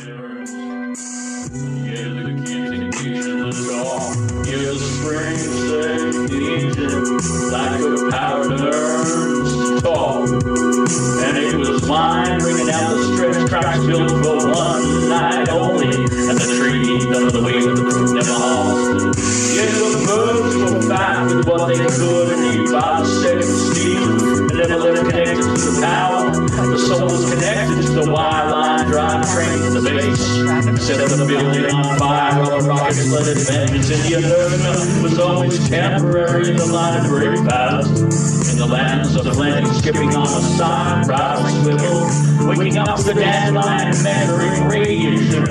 Hear the spring station like a parrot learns to talk. And it was mine ringing out the stretch tracks built for one night only. And the tree none the way the fruit never halted. Yet the birds were back with what they could and eat by the second steel. And never let it connected to the power. The soul was connected to the wire line drive train in the base. Set the building on fire, rubber rockets let it vengeance in the inertia was always temporary in the line of great fast. In the lands of plenty, skipping on the side, proud swivel, waking up to the dandelion, measuring radiation,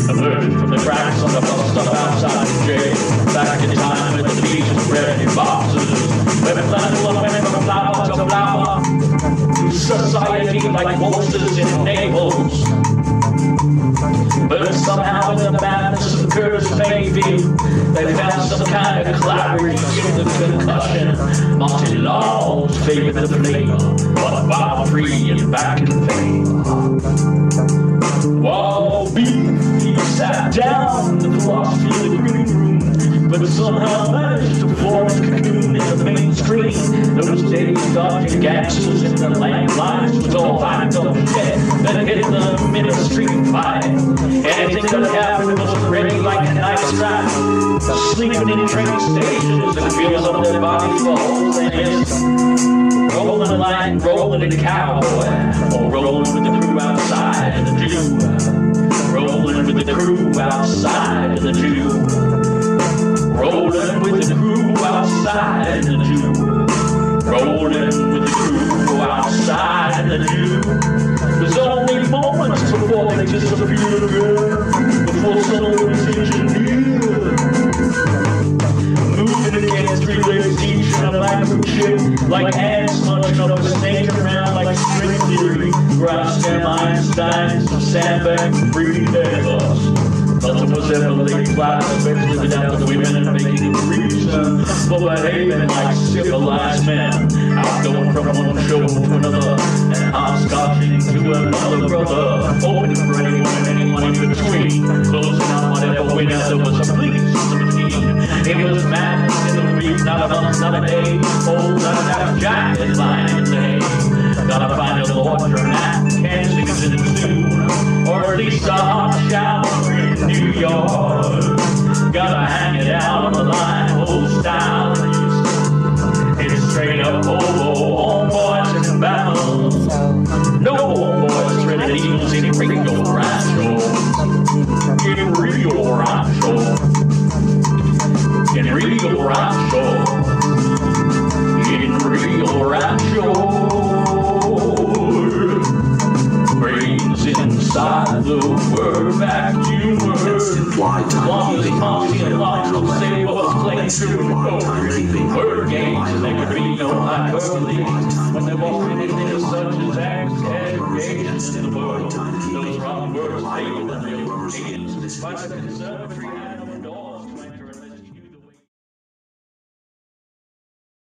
emerging from the cracks on the bus stop outside the jail. Back in time with the beaches ready boxes, women full of women from flower to flower, society like horses in Naples. But somehow in the madness of cursed baby, they found some kind of clarity in the concussion. Monty Laws favored the flavor, but while free and back in fame. While BEEEF sat down in the philosophy of the green room, but somehow managed to form a cocoon in the mainstream. Those days dodging gangsters in the landlines was all hyped up shit that hit the ministry fight. Anything that happened was ready like a night strap. Sleeping in train stations and feels on their bodies for holes and hiss. Rolling like rolling a cowboy, or rolling with the crew outside in the Jew. Rolling with the crew outside in the Jew. Rolling with the crew outside in the Jew. Rolling with the crew outside in the Jew. There's only moments before they disappear again, before someone is engineered. Moving against three legs each in a microchip, like ants munching up a snake around like string theory. Grass stem Einstein, some sandbag free Airbus. Nothing was ever laid flat, eventually without the women and making a reason for behaving like civilized men. Outgoing from one show to another, and hopscotching to another brother. Open for anyone and anyone in between. Closing out whatever window there was a police machine. It was madness in the week, not a month, not a day. Old out jacket lying in the hay. Gotta find a laundromat, Kensington soon, or at least a hot shower in New York. Gotta hang it out on the line, old style. It's straight up hobo, homeboys in Bama. No homeboys, Red Eagles in Rio Rancho. In Rio Rancho. In Rio Rancho. In Rio Rancho. Brains inside the word vacuum word. Long as Monty and Marshall say what's playing through the code. Word games and there could be no hyperbole. When they're walking in there such as aggregations in the world. Those wrong words fail and they're